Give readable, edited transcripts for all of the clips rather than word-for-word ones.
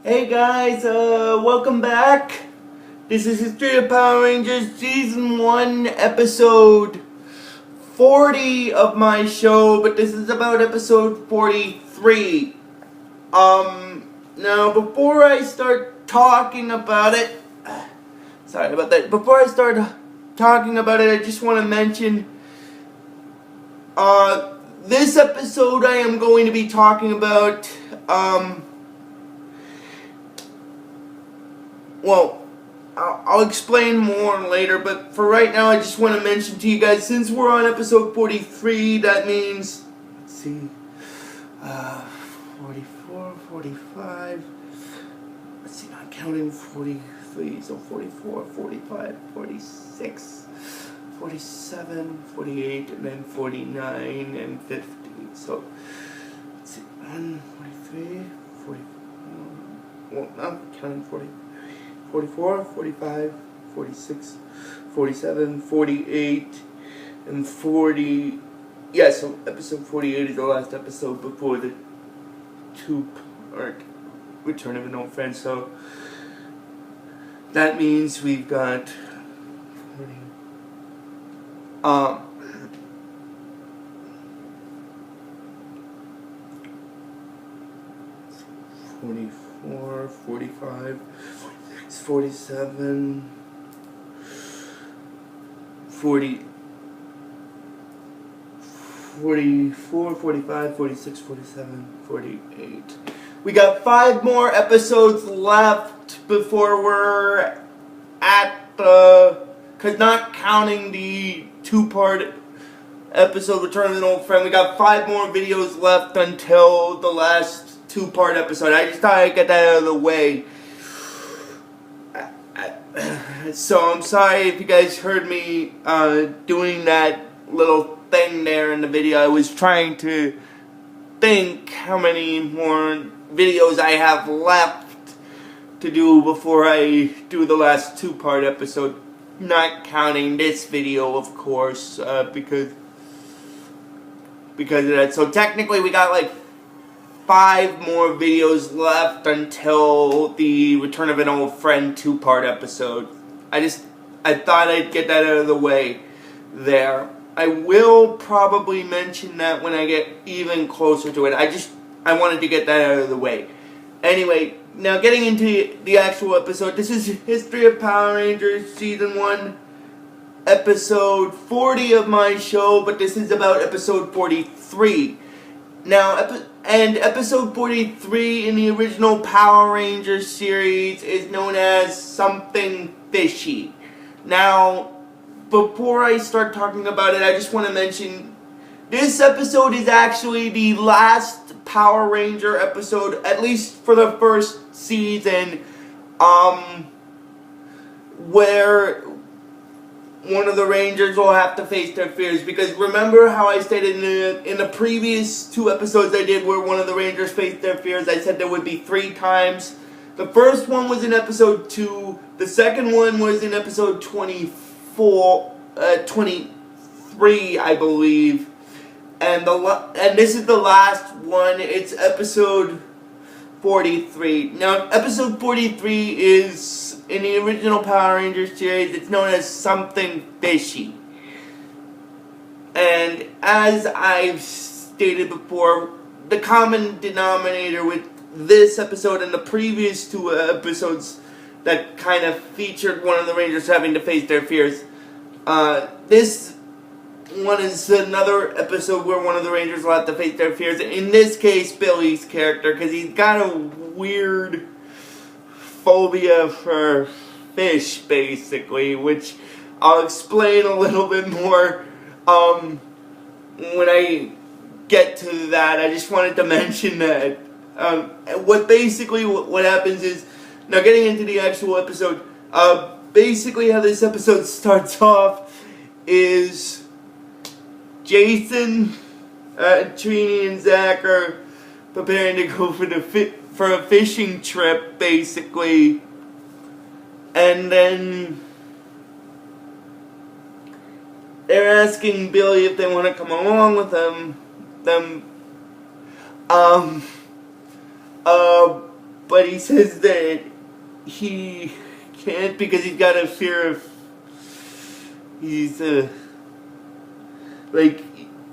Hey guys, welcome back. This is History of Power Rangers Season 1, Episode 40 of my show, but this is about Episode 43. Now before I start talking about it, sorry about that, before I start talking about it, I just want to mention, this episode I am going to be talking about, well, I'll explain more later, but for right now I just want to mention to you guys, since we're on episode 43, that means, let's see, 44, 45, let's see, not counting 43, so 44, 45, 46, 47, 48, and then 49, and 50, so, let's see, 1, 43, 44, well, I'm counting 40. 44, 45, 46, 47, 48, and 40. Yeah, so episode 48 is the last episode before the two-part Return of an Old Friend. So that means we've got 40. 44, 45. 47, 40, 44, 45, 46, 47, 48. We got 5 more episodes left before we're at the, because not counting the 2-part episode Return of an Old Friend, we got 5 more videos left until the last 2-part episode. I just thought I'd get that out of the way. So I'm sorry if you guys heard me doing that little thing there in the video. I was trying to think how many more videos I have left to do before I do the last 2-part episode. Not counting this video, of course, because of that. So technically we got like 5 more videos left until the Return of an Old Friend 2-part episode. I thought I'd get that out of the way there. I will probably mention that when I get even closer to it. I wanted to get that out of the way. Anyway, now getting into the actual episode. This is History of Power Rangers Season 1, Episode 40 of my show, but this is about Episode 43. Now, episode 43 in the original Power Rangers series is known as Something Fishy. Now, before I start talking about it, I just want to mention, this episode is actually the last Power Ranger episode, at least for the first season, where one of the Rangers will have to face their fears. Because remember how I stated in the previous 2 episodes I did where one of the Rangers faced their fears, I said there would be 3 times. The first one was in episode 2, the second one was in episode 23, I believe. And this is the last one, it's episode 43. Now, episode 43 is, in the original Power Rangers series, it's known as Something Fishy. And as I've stated before, the common denominator with this episode and the previous 2 episodes that kind of featured one of the Rangers having to face their fears, this one is another episode where one of the Rangers will have to face their fears. In this case, Billy's character, because he's got a weird phobia for fish, basically, which I'll explain a little bit more when I get to that. I just wanted to mention that. What happens is, now getting into the actual episode, basically how this episode starts off is Jason, Trini, and Zack are preparing to go for a fishing trip, basically, and then they're asking Billy if they want to come along with them. but he says that he can't because he's got a fear of, he's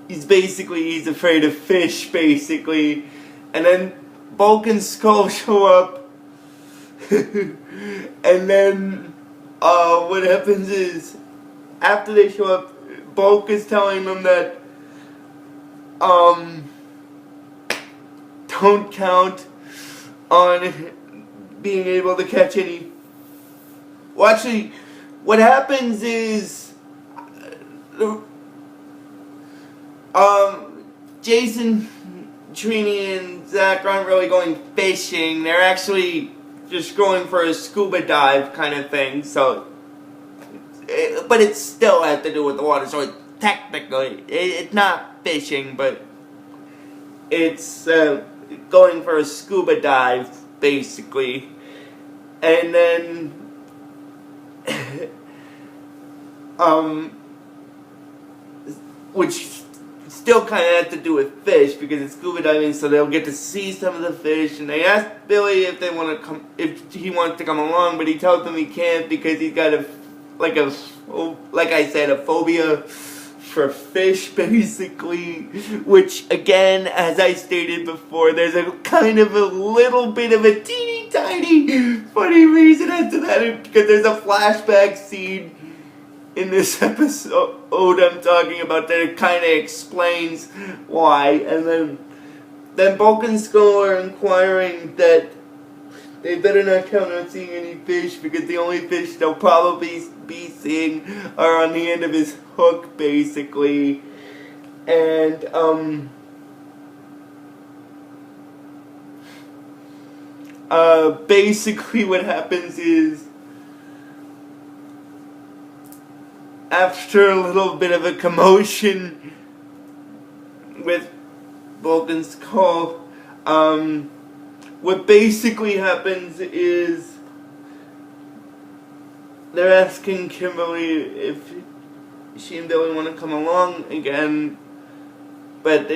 he's afraid of fish, basically. And then Bulk and Skull show up, and then what happens is, after they show up, Bulk is telling them that don't count on being able to catch any. Well, actually, what happens is Jason, Trini, and Zack aren't really going fishing. They're actually just going for a scuba dive kind of thing. So, but it still has to do with the water. So technically, it's not fishing, but it's going for a scuba dive, basically. And then, which still kind of has to do with fish because it's scuba diving, so they'll get to see some of the fish. And they ask Billy if they want to come, if he wants to come along, but he tells them he can't because he's got like I said, a phobia for fish, basically. Which, again, as I stated before, there's a kind of a little bit of a teeny tiny funny reason as to that, because there's a flashback scene in this episode I'm talking about that kind of explains why. And then Bulk and Skull are inquiring that they better not count on seeing any fish because the only fish they'll probably be seeing are on the end of his hook, basically. And basically what happens is, after a little bit of a commotion with Bulk and Skull, what basically happens is they're asking Kimberly if she and Billy want to come along again, but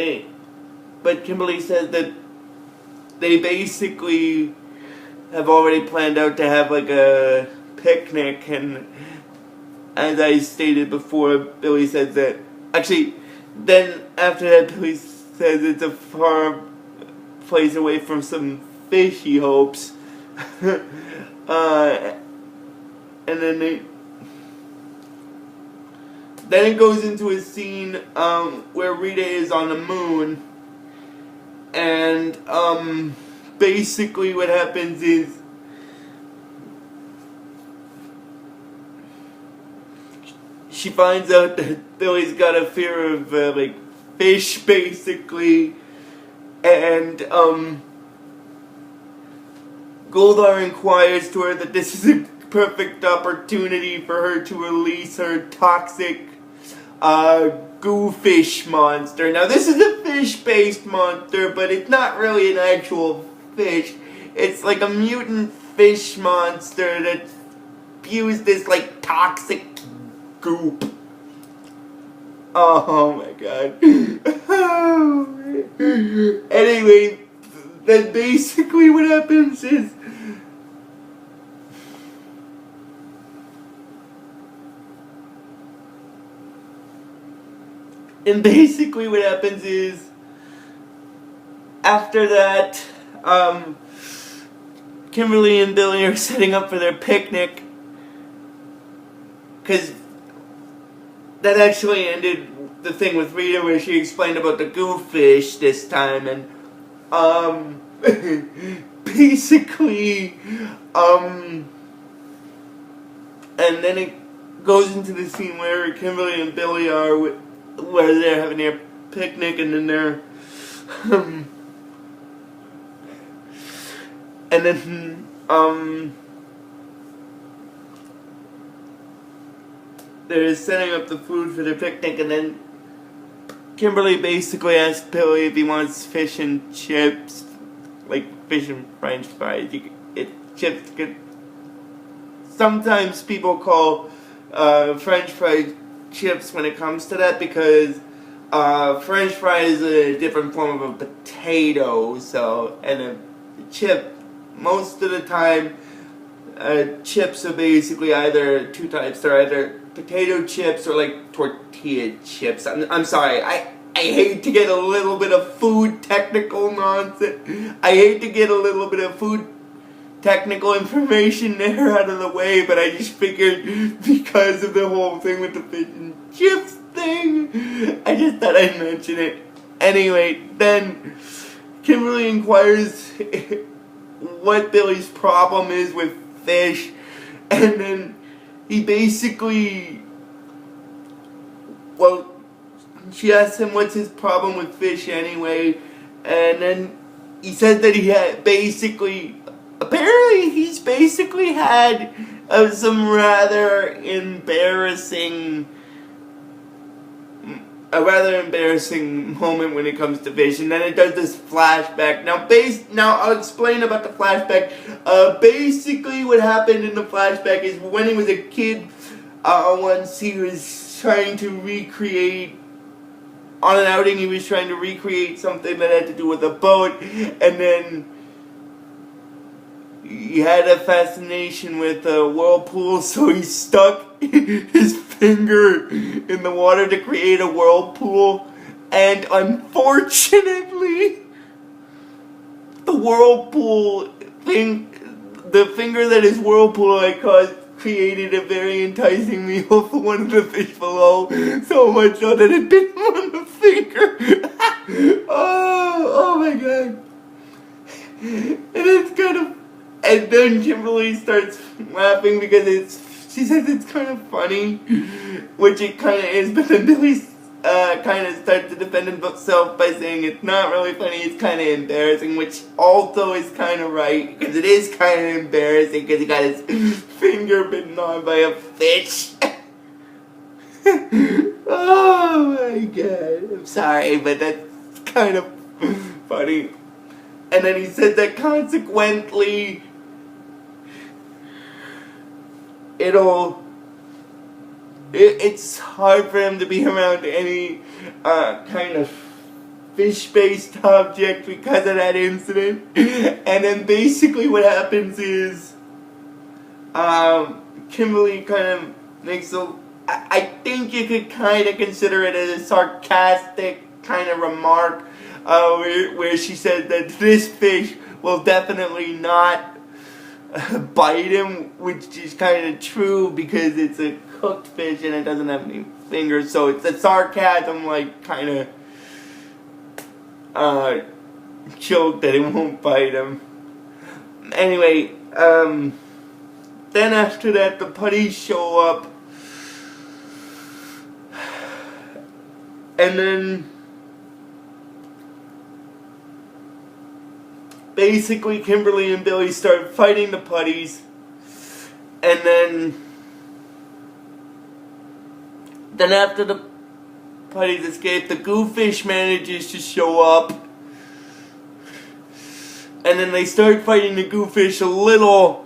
Kimberly says that they basically have already planned out to have like a picnic. And as I stated before, Billy says that, actually, then after that, Billy says it's a far place away from some fish, he hopes. And then it goes into a scene where Rita is on the moon. And basically what happens is, she finds out that Billy's got a fear of like fish, basically. And Goldar inquires to her that this is a perfect opportunity for her to release her toxic Goofish monster. Now, this is a fish-based monster, but it's not really an actual fish. It's like a mutant fish monster that spews this like toxic goop. Oh my god. Anyway, then basically what happens is, after that, Kimberly and Billy are setting up for their picnic, because that actually ended the thing with Rita where she explained about the goofish this time. And basically, and then it goes into the scene where Kimberly and Billy are, where they're having their picnic, and then they're setting up the food for their picnic, and then Kimberly basically asks Billy if he wants fish and chips, like fish and french fries. Chips could, sometimes people call french fries chips when it comes to that, because french fry is a different form of a potato, so, and a chip most of the time, chips are basically either two types. They're either potato chips or like tortilla chips. I'm sorry. I hate to get a little bit of food technical nonsense. I hate to get a little bit of food technical information there out of the way, but I just figured because of the whole thing with the fish and chips thing, I just thought I'd mention it. Anyway, then Kimberly inquires what Billy's problem is with fish, and then he basically, well, she asks him what's his problem with fish anyway, and then he says that he had basically, apparently he's basically had some rather embarrassing moment when it comes to fish, and then it does this flashback. Now I'll explain about the flashback. Basically what happened in the flashback is when he was a kid, once he was trying to recreate, on an outing he was trying to recreate something that had to do with a boat, and then he had a fascination with a whirlpool, so he stuck his finger in the water to create a whirlpool, and unfortunately, the whirlpool thing, the finger that his whirlpool had caused, created a very enticing meal for one of the fish below, so much so that it bit him on the finger. oh my god. And it's kind of, and then Kimberly starts laughing because she says it's kind of funny, which it kind of is, but then Billy kind of starts to defend himself by saying it's not really funny, it's kind of embarrassing, which also is kind of right, because it is kind of embarrassing because he got his finger bitten on by a fish. Oh my god, I'm sorry, but that's kind of funny. And then he said that consequently, it's hard for him to be around any kind of fish-based object because of that incident. And then basically what happens is Kimberly kind of makes I think you could kind of consider it as a sarcastic kind of remark, where she said that this fish will definitely not bite him, which is kind of true because it's a cooked fish and it doesn't have any fingers, so it's a sarcasm, like, kind of joke that it won't bite him. Anyway, then after that the putties show up, and then basically Kimberly and Billy start fighting the putties, and then after the putties escape, the Goofish manages to show up, and then they start fighting the Goofish a little,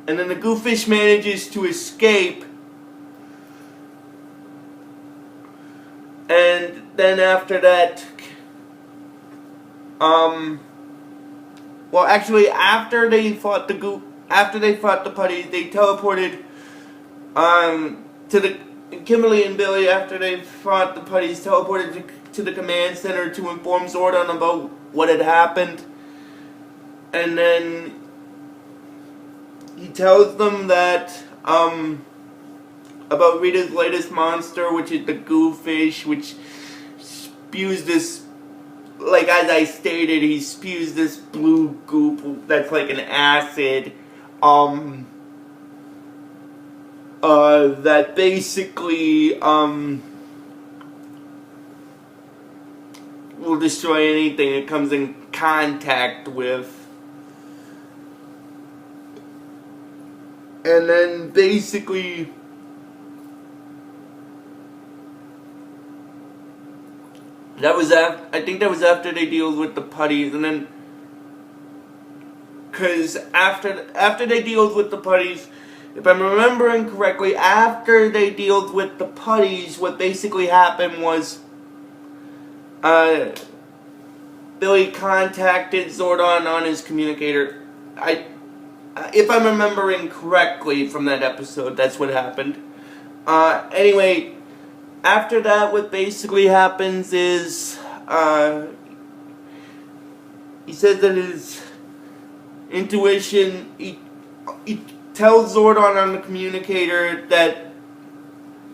and then the Goofish manages to escape, and then after that, well, actually, after they fought the putties, they teleported, Kimberly and Billy, after they fought the putties, teleported to the command center to inform Zordon about what had happened, and then he tells them that, about Rita's latest monster, which is the Goofish, which spews this, like, as I stated, he spews this blue goop that's like an acid, that basically, will destroy anything it comes in contact with. And then basically, I think that was after they deal with the putties, and then, because after they deal with the putties, if I'm remembering correctly, after they dealt with the putties, what basically happened was, Billy contacted Zordon on his communicator. If I'm remembering correctly from that episode, that's what happened. Anyway, after that, what basically happens is, he says that his intuition, he tells Zordon on the communicator that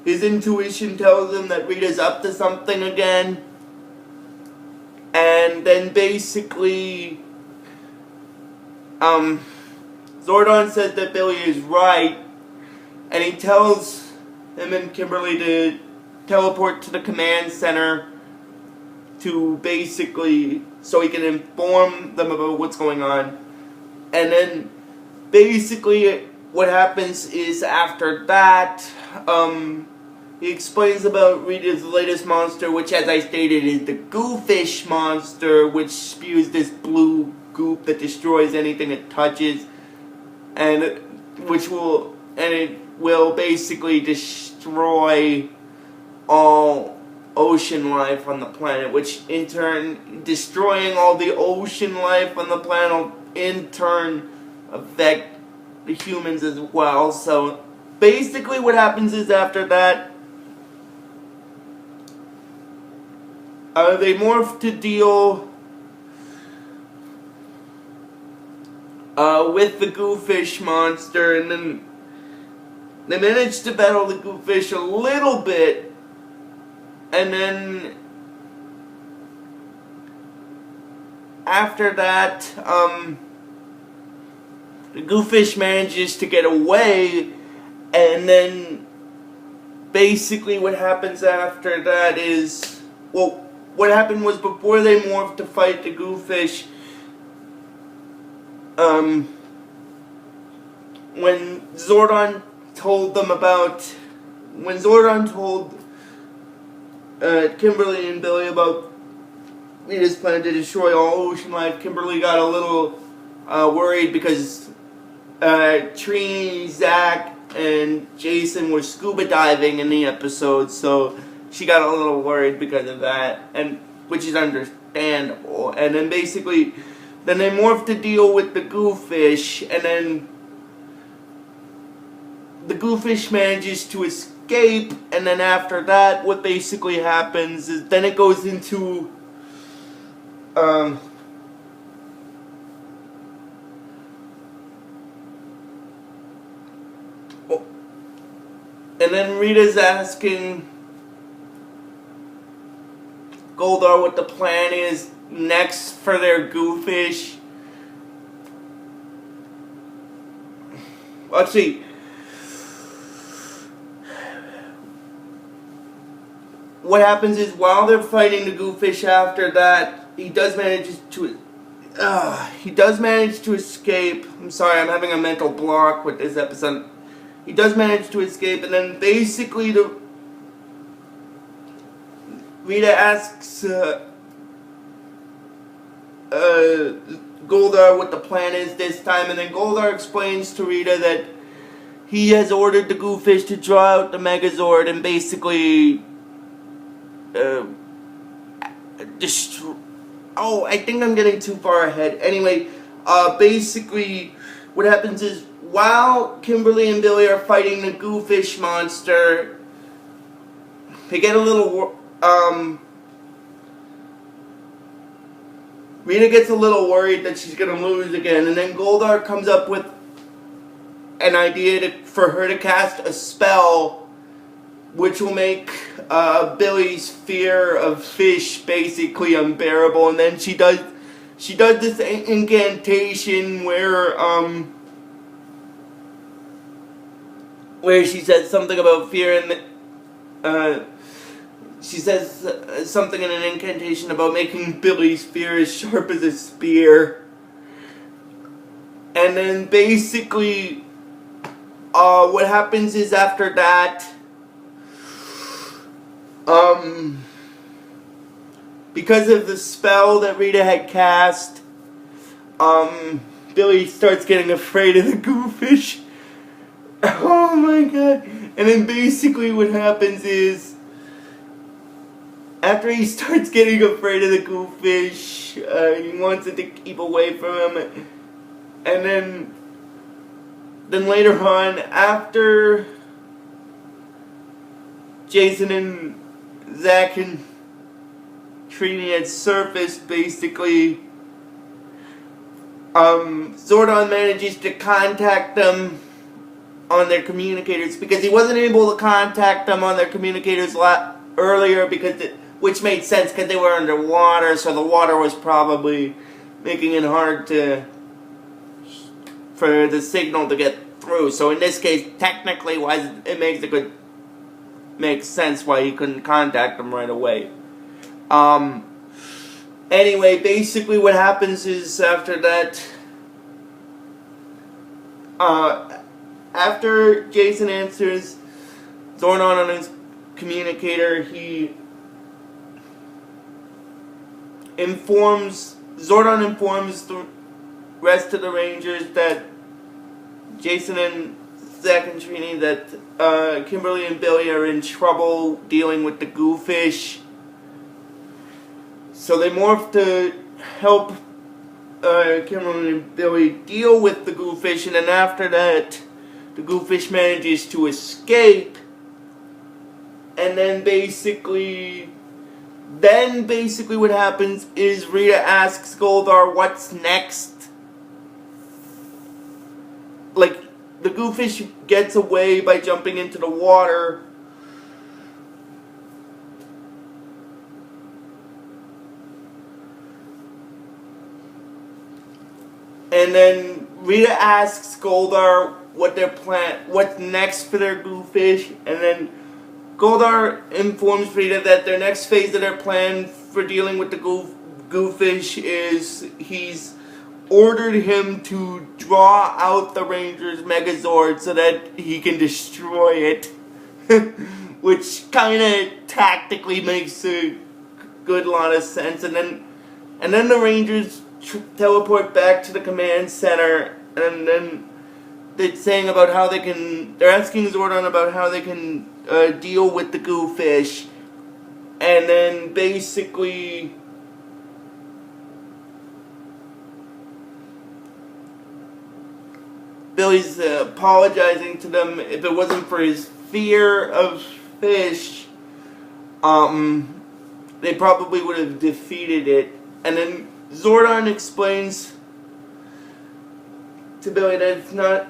his intuition tells him that Rita's up to something again. And then basically, Zordon says that Billy is right, and he tells him and Kimberly to teleport to the command center to basically, so he can inform them about what's going on. And then basically what happens is after that, he explains about Rita's latest monster, which, as I stated, is the Goofish monster, which spews this blue goop that destroys anything it touches, and it will basically destroy all ocean life on the planet, which in turn, destroying all the ocean life on the planet will in turn affect the humans as well. So basically what happens is after that, they morph to deal with the Goofish monster, and then they manage to battle the Goofish a little bit, and then after that, the Goofish manages to get away, and then basically what happens after that is, well, what happened was before they morphed to fight the Goofish, when Zordon told Kimberly and Billy about Rita's plan to destroy all ocean life, Kimberly got a little worried because Trini, Zack, and Jason were scuba diving in the episode, so she got a little worried because of that, and which is understandable. And then basically, then they morphed to deal with the Goofish, and then the Goofish manages to escape, and then after that, what basically happens is then it goes into and then Rita's asking Goldar what the plan is next for their Goofish. Let's see. What happens is while they're fighting the Goofish after that, he does manage to escape. I'm sorry, I'm having a mental block with this episode. He does manage to escape, and then basically Rita asks Goldar what the plan is this time, and then Goldar explains to Rita that he has ordered the Goofish to draw out the Megazord and basically destroy. Oh, I think I'm getting too far ahead. Anyway, basically what happens is while Kimberly and Billy are fighting the Goofish monster, they get a little Rita gets a little worried that she's gonna lose again, and then Goldar comes up with an idea for her to cast a spell which will make Billy's fear of fish basically unbearable, and then she does this incantation where she says something about fear, and she says something in an incantation about making Billy's fear as sharp as a spear. And then basically, what happens is after that, because of the spell that Rita had cast, Billy starts getting afraid of the Goofish. Oh my god. And then basically what happens is after he starts getting afraid of the Goofish, he wants it to keep away from him. And then later on, after Jason and Zack and Trini had surfaced, basically, Zordon manages to contact them on their communicators, because he wasn't able to contact them on their communicators earlier, which made sense because they were underwater, so the water was probably making it hard for the signal to get through. So in this case, technically wise, it makes sense why he couldn't contact them right away. Anyway, basically what happens is after that, after Jason answers Zordon on his communicator, Zordon informs the rest of the Rangers that Jason and Zack and Trini, that Kimberly and Billy are in trouble dealing with the Goofish. So they morph to help Kimberly and Billy deal with the Goofish, and then after that, the Goofish manages to escape, and then basically what happens is Rita asks Goldar what's next. Like, the Goofish gets away by jumping into the water. And then Rita asks Goldar what's next for their Goofish, and then Goldar informs Rita that their next phase of their plan for dealing with the Goofish is he's ordered him to draw out the Ranger's Megazord so that he can destroy it, which kind of tactically makes a good lot of sense. And then the Rangers teleport back to the command center, and then they're saying about how they're asking Zordon about how they can deal with the Goofish, and then basically Billy's apologizing to them. If it wasn't for his fear of fish, they probably would have defeated it. And then Zordon explains to Billy that it's not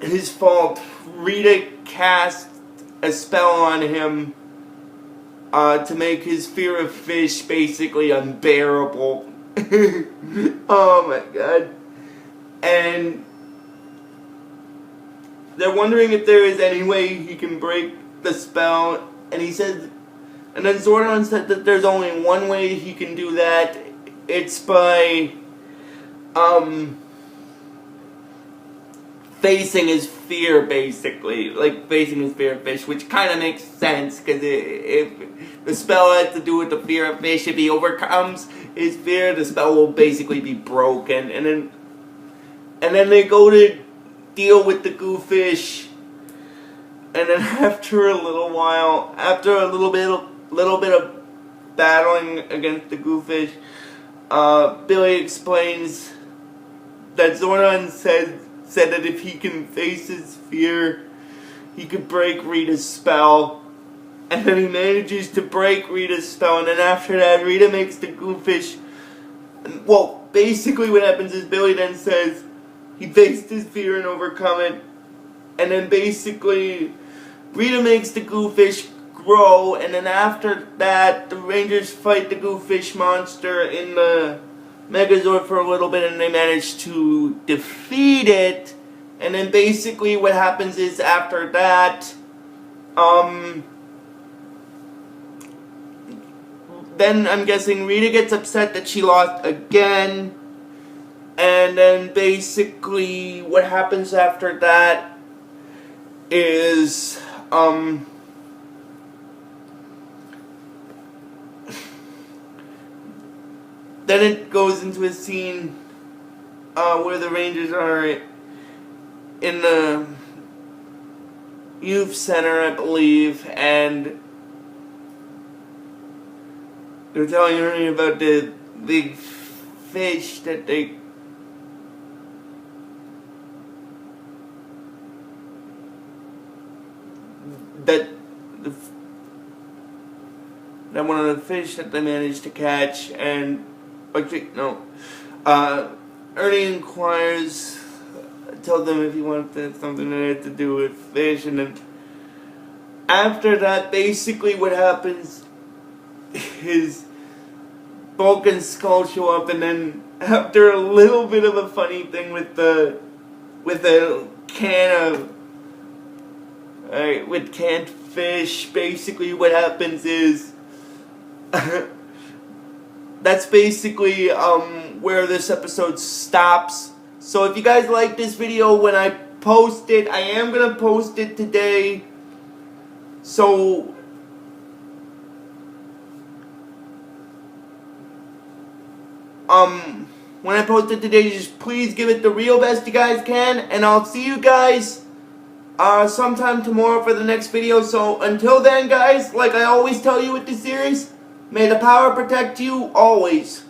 his fault. Rita cast a spell on him to make his fear of fish basically unbearable. Oh my god. And they're wondering if there is any way he can break the spell, and he says, and then Zordon said that there's only one way he can do that. It's by facing his fear, basically. Like, facing his fear of fish, which kind of makes sense, because if the spell has to do with the fear of fish, if he overcomes his fear, the spell will basically be broken. And then they go to deal with the Goofish, and then after a little while, after a little bit of battling against the Goofish, Billy explains that Zordon said that if he can face his fear, he could break Rita's spell. And then he manages to break Rita's spell, and then after that, Rita makes the Goofish. Well, basically what happens is Billy then says he faced his fear and overcome it, and then basically Rita makes the Goofish grow, and then after that, the Rangers fight the Goofish monster in the Megazord for a little bit, and they manage to defeat it. And then basically what happens is after that, then I'm guessing Rita gets upset that she lost again, and then basically what happens after that is, then it goes into a scene where the Rangers are in the youth center, I believe, and they were telling Ernie about the big fish that they that one of the fish that they managed to catch, and Ernie inquires, tells them if he wanted something that had to do with fish, and then after that, basically what happens is Bulk and Skull show up, and then after a little bit of a funny thing with a can of with canned fish, basically what happens is that's basically where this episode stops. So if you guys like this video, when I post it, I am gonna post it today. So when I post it today, just please give it the real best you guys can, and I'll see you guys sometime tomorrow for the next video. So until then, guys, like I always tell you with this series, may the power protect you always.